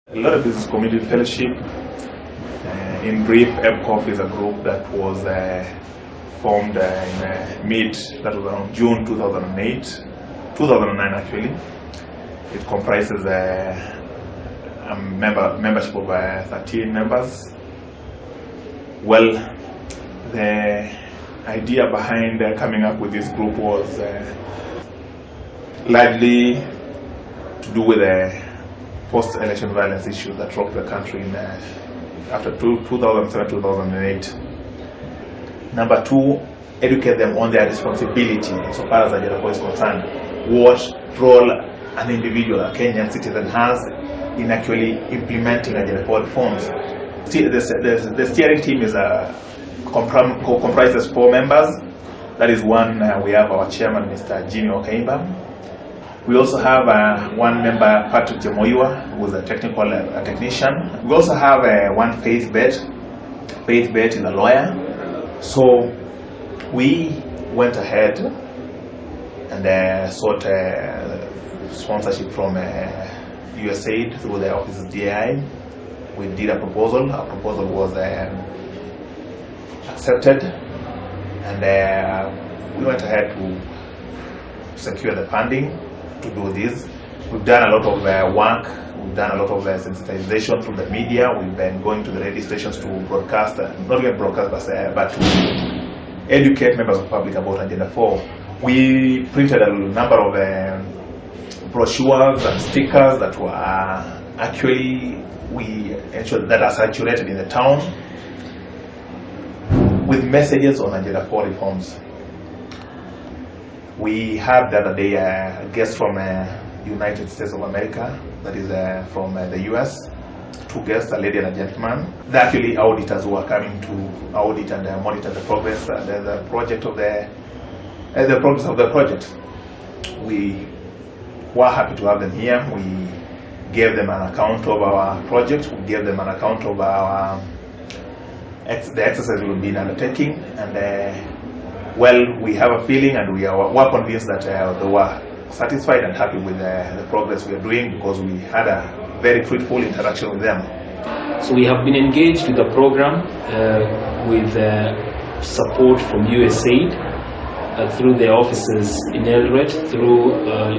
Eldoret Business Community Fellowship, in brief, EBCoF is a group that was formed that was around June 2009 actually. It comprises a membership of 13 members. Well, the idea behind coming up with this group was largely to do with the post-election violence issue that rocked the country after 2007-2008. Number two, educate them on their responsibility so far as Agenda 4 is concerned. What role an individual, a Kenyan citizen, has in actually implementing Agenda 4 reforms. The steering team is comprises 4 members. That is one, we have our chairman, Mr. Jimmy Okaimba. We also have one member, Patrick Jemoiwa, who is a technician. We also have one Faith Bet. Faith Bet is a lawyer. So we went ahead and sought sponsorship from USAID through the office of DAI. We did a proposal. Our proposal was accepted, and we went ahead to secure the funding to do this. We've done a lot of work. We've done a lot of sensitization through the media. We've been going to the radio stations to broadcast, not even broadcast, but to educate members of the public about Agenda 4. We printed a number of brochures and stickers that were actually, we ensured that are saturated in the town with messages on Agenda 4 reforms. We had the other day a guest from United States of America, that is from the US, 2 guests, a lady and a gentleman. They're actually auditors who are coming to audit and monitor the progress, the progress of the project. We were happy to have them here. We gave them an account of our project. We gave them an account of the exercise we've been undertaking, and well, we have a feeling and we are convinced that they were satisfied and happy with the progress we are doing, because we had a very fruitful interaction with them. So we have been engaged with the program with support from USAID through their offices in Eldoret, through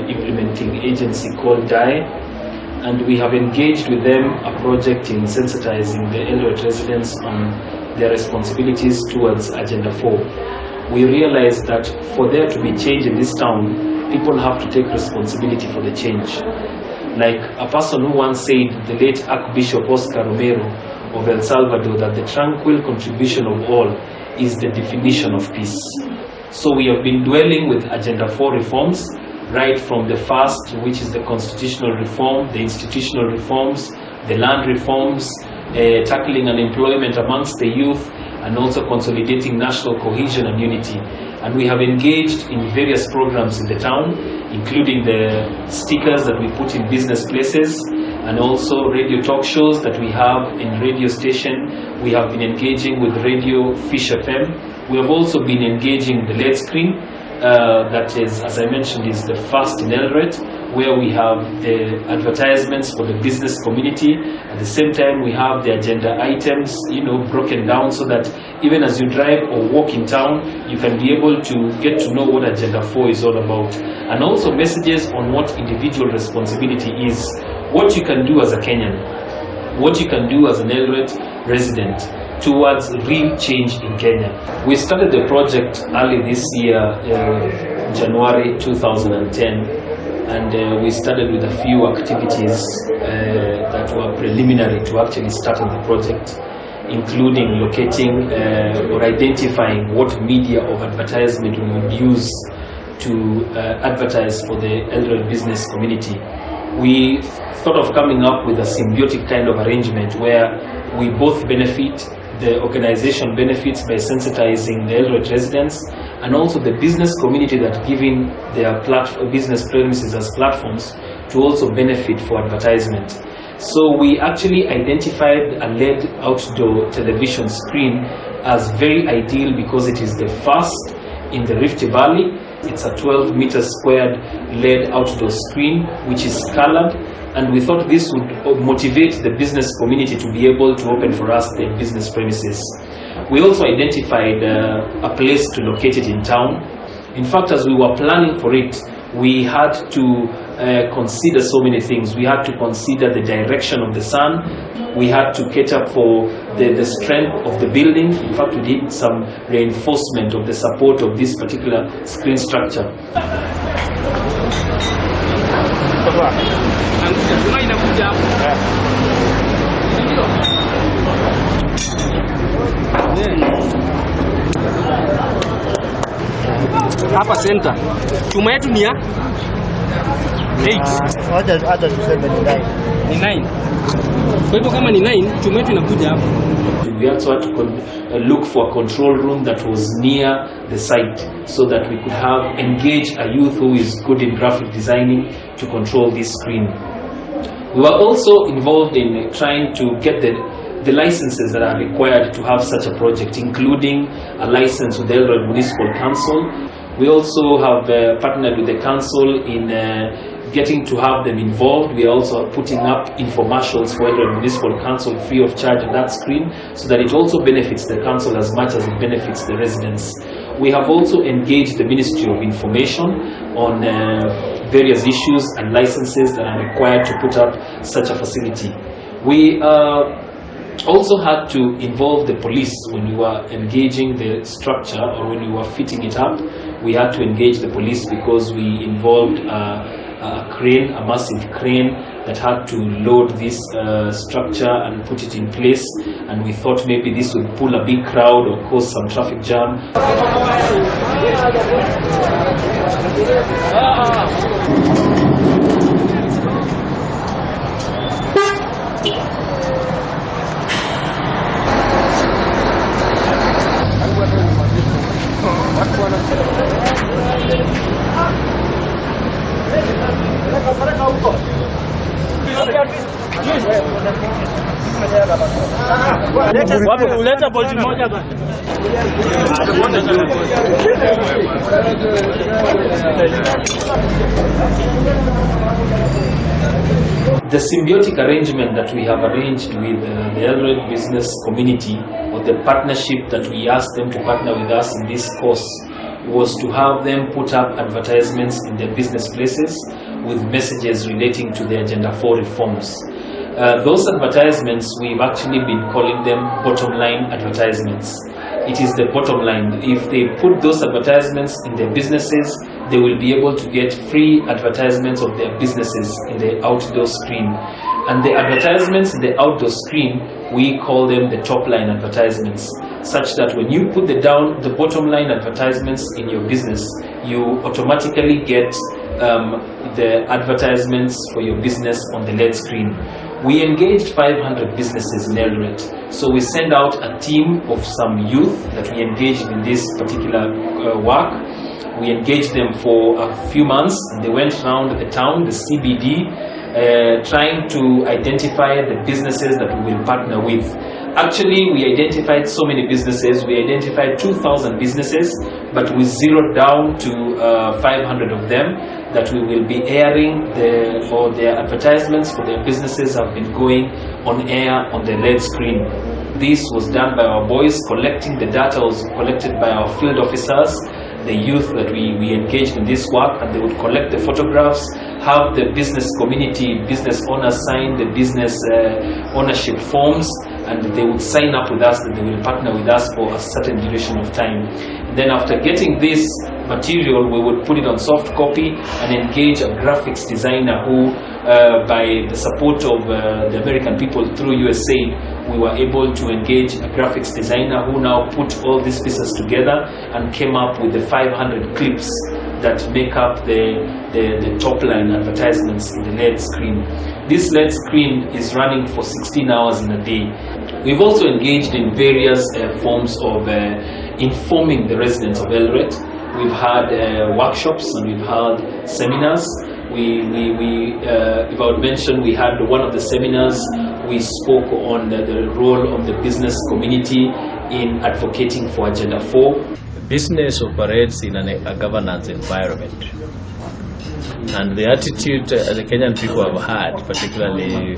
implementing agency called DAI, and we have engaged with them a project in sensitizing the Eldoret residents on their responsibilities towards Agenda 4. We realized that for there to be change in this town, people have to take responsibility for the change. Like a person who once said, the late Archbishop Oscar Romero of El Salvador, that the tranquil contribution of all is the definition of peace. So we have been dwelling with Agenda 4 reforms, right from the first, which is the constitutional reform, the institutional reforms, the land reforms, tackling unemployment amongst the youth, and also consolidating national cohesion and unity. And we have engaged in various programs in the town, including the stickers that we put in business places, and also radio talk shows that we have in radio station. We have been engaging with Radio Fish FM. We have also been engaging the LED screen, that is, as I mentioned, is the first in Eldoret, where we have the advertisements for the business community. At the same time, we have the agenda items, broken down so that even as you drive or walk in town, you can be able to get to know what Agenda 4 is all about. And also messages on what individual responsibility is, what you can do as a Kenyan, what you can do as an Eldoret resident towards real change in Kenya. We started the project early this year, January 2010. And we started with a few activities that were preliminary to actually starting the project, including locating or identifying what media of advertisement we would use to advertise for the Eldoret business community. We thought of coming up with a symbiotic kind of arrangement where we both benefit. The organization benefits by sensitizing the Eldoret residents, and also the business community that giving their business premises as platforms to also benefit for advertisement. So we actually identified a LED outdoor television screen as very ideal because it is the first in the Rift Valley, It's a 12 meter squared LED outdoor screen which is colored, and we thought this would motivate the business community to be able to open for us their business premises. We also identified a place to locate it in town. In fact, as we were planning for it, we had to consider so many things. We had to consider the direction of the sun. We had to cater for the strength of the building. In fact, we did some reinforcement of the support of this particular screen structure. Hapa center chuma yetu ni ya 8. Hata tuseme ni 9. Ni 9. Kwa hivyo kama ni 9, chuma yetu inakuja hapa. We also had to look for a control room that was near the site so that we could have engaged a youth who is good in graphic designing to control this screen. We were also involved in trying to get the licenses that are required to have such a project, including a license with the Eldoret Municipal Council. We also have partnered with the council in getting to have them involved. We are also putting up infomercials for Eldoret Municipal Council free of charge on that screen, so that it also benefits the council as much as it benefits the residents. We have also engaged the Ministry of Information on various issues and licenses that are required to put up such a facility. We also had to involve the police when we were engaging the structure, or when we were fitting it up. We had to engage the police because we involved a crane, a massive crane that had to load this structure and put it in place, and we thought maybe this would pull a big crowd or cause some traffic jam. Uleta bolti moja bana. The symbiotic arrangement that we have arranged with the Eldoret business community, or the partnership that we asked them to partner with us in this course, was to have them put up advertisements in their business places with messages relating to the Agenda 4 reforms. Those advertisements, we've actually been calling them bottom line advertisements. It is the bottom line. If they put those advertisements in their businesses, they will be able to get free advertisements of their businesses in the outdoor screen. And the advertisements in the outdoor screen, we call them the top line advertisements, such that when you put the bottom line advertisements in your business, you automatically get the advertisements for your business on the LED screen. We engaged 500 businesses in Eldoret, so we send out a team of some youth that we engaged in this particular work. We engaged them for a few months, and they went around the town, the CBD, trying to identify the businesses that we will partner with. Actually, we identified so many businesses. We identified 2,000 businesses, but we zeroed down to 500 of them that we will be airing for their advertisements for their businesses have been going on air on the LED screen. This was done by our boys. Collecting the data was collected by our field officers, the youth that we engaged in this work, and they would collect the photographs, have the business community, business owners sign the business ownership forms, and they would sign up with us that they will partner with us for a certain duration of time. Then after getting this material, we would put it on soft copy and engage a graphics designer who, by the support of the American people through USAID, we were able to engage a graphics designer who now put all these pieces together and came up with the 500 clips that make up the top line advertisements in the LED screen. This LED screen is running for 16 hours in a day. We've also engaged in various forms of informing the residents of Eldoret. We've had workshops and we've had seminars. If I would mention, we had one of the seminars, we spoke on the role of the business community in advocating for Agenda 4. Business operates in a governance environment, and the attitude the Kenyan people have had, particularly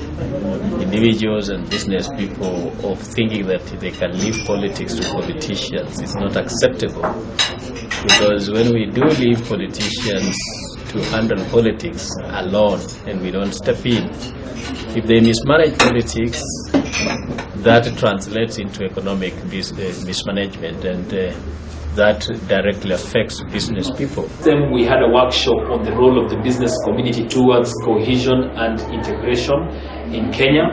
individuals and business people, of thinking that they can leave politics to politicians is not acceptable, because when we do leave politicians to handle politics alone and we don't step in, if they mismanage politics, that translates into economic mismanagement, and that directly affects business people. Then we had a workshop on the role of the business community towards cohesion and integration in Kenya,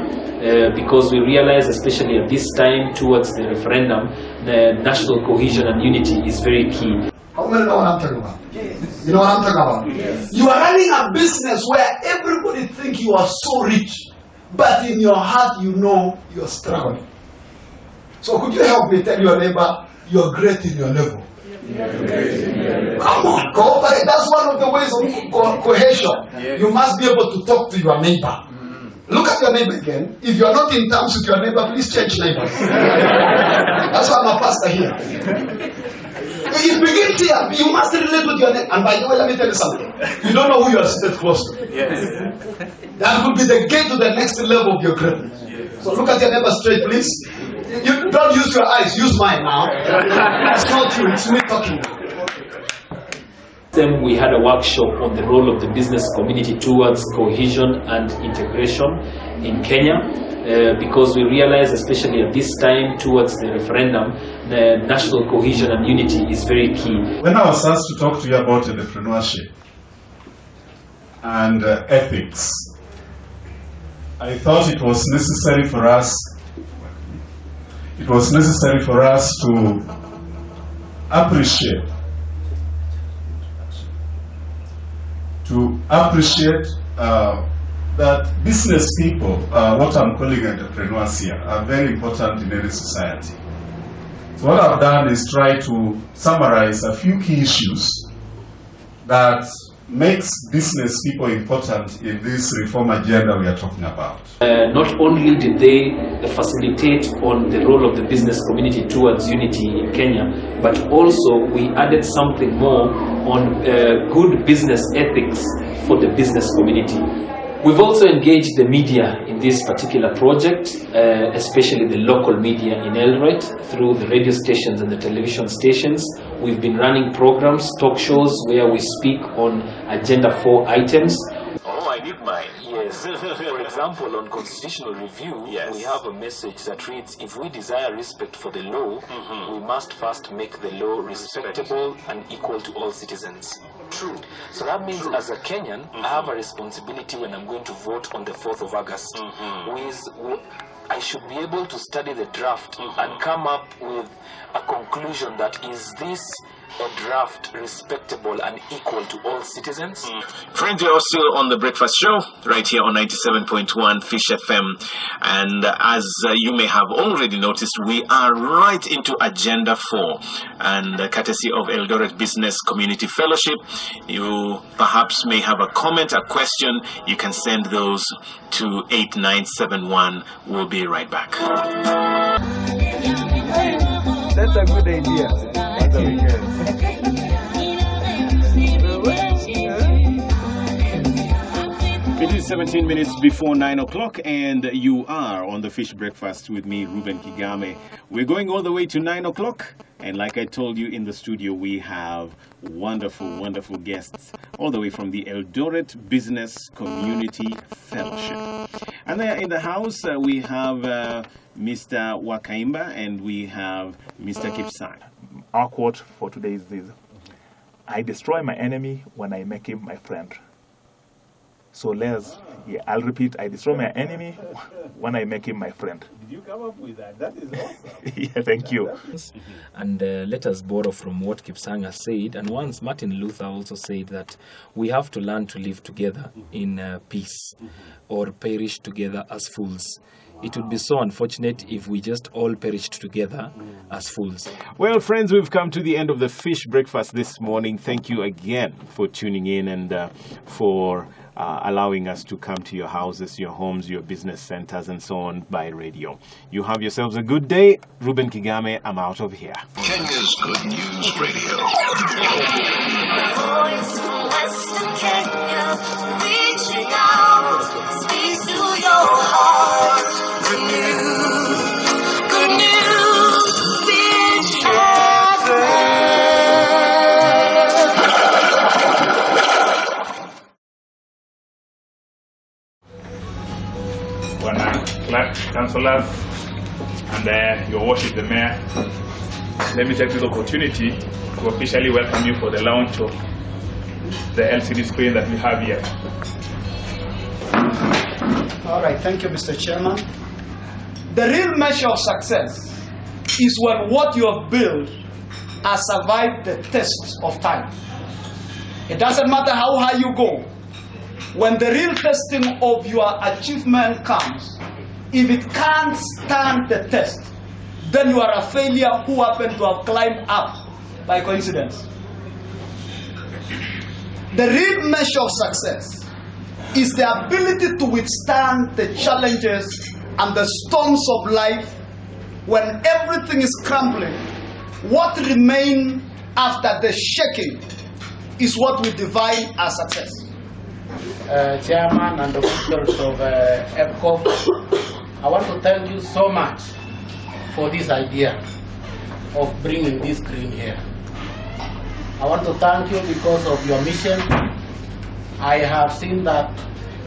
because we realize, especially at this time towards the referendum, the national cohesion and unity is very key. How many know what I'm talking about? You know what I'm talking about? Yes. You are running a business where everybody thinks you are so rich, but in your heart you know you are struggling. So could you help me tell your neighbor, you're great in your level? Come on, cooperate. That's one of the ways of cohesion. Yes. You must be able to talk to your neighbor. Look at your neighbor again. If you are not in terms with your neighbor, please change neighbors. That's why I'm a pastor here. It begins here. You must relate with your neighbor. And by the way, let me tell you something. You don't know who you are seated close to. Yes. That could be the gate to the next level of your greatness. Yes. So look at your neighbor straight, please. You don't use your eyes, use mine now. It's not you, it's me talking. Then we had a workshop on the role of the business community towards cohesion and integration in Kenya, because we realize, especially at this time towards the referendum, the national cohesion and unity is very key. When I was asked to talk to you about entrepreneurship and ethics, I thought it was necessary for us to appreciate that business people, what I'm calling entrepreneurs here, are very important in any society. So what I've done is try to summarize a few key issues that makes business people important in this reform agenda we are talking about. Not only did they facilitate on the role of the business community towards unity in Kenya, but also we added something more on good business ethics for the business community. We've also engaged the media in this particular project, especially the local media in Eldoret, through the radio stations and the television stations. We've been running programs, talk shows, where we speak on Agenda 4 items. Oh, I need mine. Yes. For example, on constitutional review, yes, we have a message that reads, if we desire respect for the law, we must first make the law respectable and equal to all citizens. True. So that means, True, as a Kenyan, I have a responsibility when I'm going to vote on the 4th of August. I should be able to study the draft and come up with a conclusion that is this a draft respectable and equal to all citizens. Friends, you're still on the Breakfast Show right here on 97.1 Fish FM, and as you may have already noticed, we are right into Agenda 4, and courtesy of Eldoret Business Community Fellowship. You perhaps may have a comment, a question. You can send those to 8971. We'll be right back. That's a good idea. That's a weekend. It is 17 minutes before 9 o'clock, and you are on the Fish Breakfast with me, Ruben Kigame. We're going all the way to 9 o'clock, and like I told you, in the studio we have wonderful, wonderful guests all the way from the Eldoret Business Community Fellowship. And there in the house we have Mr. Wakaimba and we have Mr. Kipsang. Our quote for today is this: I destroy my enemy when I make him my friend. So I'll repeat, I destroy my enemy when I make him my friend. Did you come up with that? That is awesome. Yeah, thank you. And let us borrow from what Kipsang has said. And once Martin Luther also said that we have to learn to live together in peace, or perish together as fools. it would be so unfortunate if we just all perished together as fools. Well, friends, we've come to the end of the Fish Breakfast this morning. Thank you again for tuning in and for allowing us to come to your houses, your homes, your business centers, and so on by radio. You have yourselves a good day. Ruben Kigame, I'm out of here. Kenya's Good News Radio. Voice from Western Kenya, reaching out, speaks to your heart. Good news, Fish Clerk, councillors, and your worship, the mayor. Let me take this opportunity to officially welcome you for the launch of the LCD screen that we have here. All right, thank you, Mr. Chairman. The real measure of success is when what you have built has survived the test of time. It doesn't matter how high you go. When the real testing of your achievement comes, if it can't stand the test, then you are a failure who happened to have climbed up by coincidence. The real measure of success is the ability to withstand the challenges and the storms of life. When everything is crumbling, what remains after the shaking is what we define as success. Chairman and officials of EBCoF, I want to thank you so much for this idea of bringing this screen here. I want to thank you because of your mission. I have seen that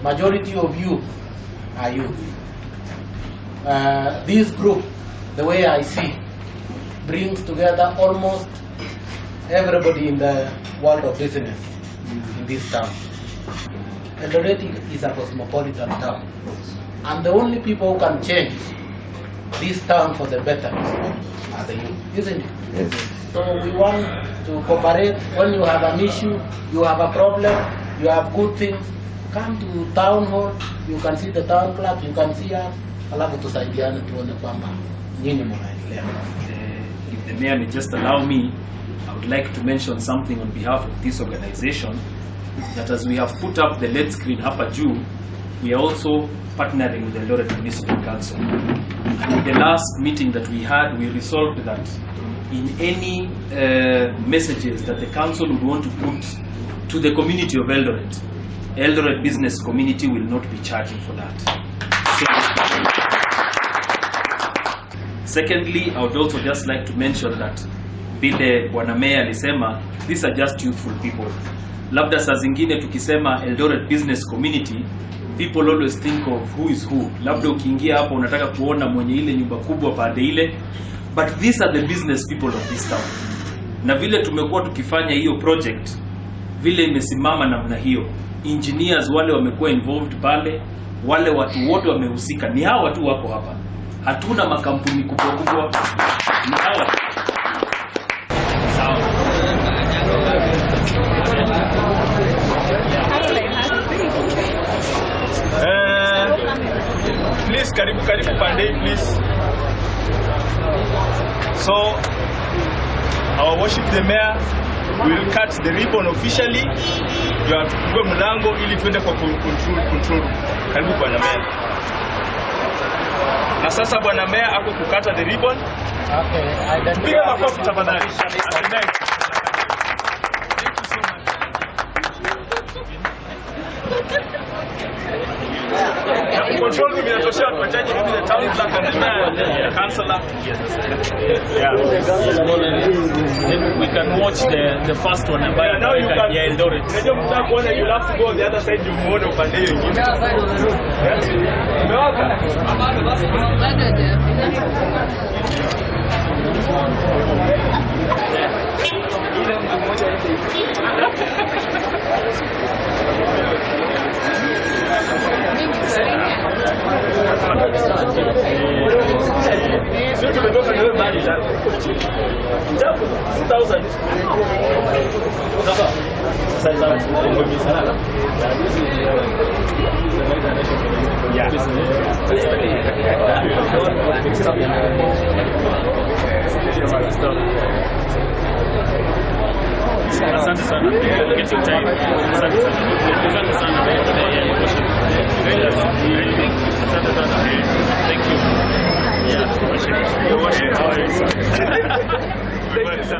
majority of you are youth. This group, the way I see, brings together almost everybody in the world of business in this town. Eldoret is a cosmopolitan town, and the only people who can change this town for the better are the youth, isn't it? Yes. So we want to cooperate. When you have an issue, you have a problem, you have good things, come to town hall, you can see the town clerk, you can see us, alafu tusaidiane tuone kwamba nyinyi mnaendelea. If the mayor may just allow me, I would like to mention something on behalf of this organization, that as we have put up the LED screen hapa juu, we are also partnering with the Eldoret Municipal Council. And in the last meeting that we had, we resolved that in any messages that the council would want to put to the community of Eldoret, Eldoret business community will not be charging for that. Secondly, I would also just like to mention that vile Bwana Mayor alisema, these are just youthful people. Labda saa zingine tukisema Eldoret business community, people always think of who is who. Labda ukiingia hapo unataka kuona mwenye ile nyumba kubwa pande ile, but these are the business people of this town. Na vile tumekuwa tukifanya hiyo project, vile imesimama namna hiyo, engineers wale wamekuwa involved pale, wale watu wote wamehusika, ni hawa watu wako hapa. Hatuna makampuni kubwa kubwa, ni hawa. Sawa. Please, karibu pande, please. So, our worship the mayor will cut the ribbon officially. You have to go mlango ili tuende kwa control. Karibu bwana mayor. Na sasa bwana mayor ako kukata the ribbon. Okay, piga makofi tafadhali. Control room inatosha tuachaje hivi the town clerk and the mayor, the councillor. Yeah. Then we can watch the first one ambayo ya Eldoret. Unajua mtaka kuona, you have to go on the other side, you muone upande mwingine. Umewaka? Sio tumetoka na wewe mbali sana. 2000. Asante sana. Asante sana. Getting time. Asante sana. Asante sana. Asante sana. Thank you. Yeah, you're watching. How are you? Thank you, sir.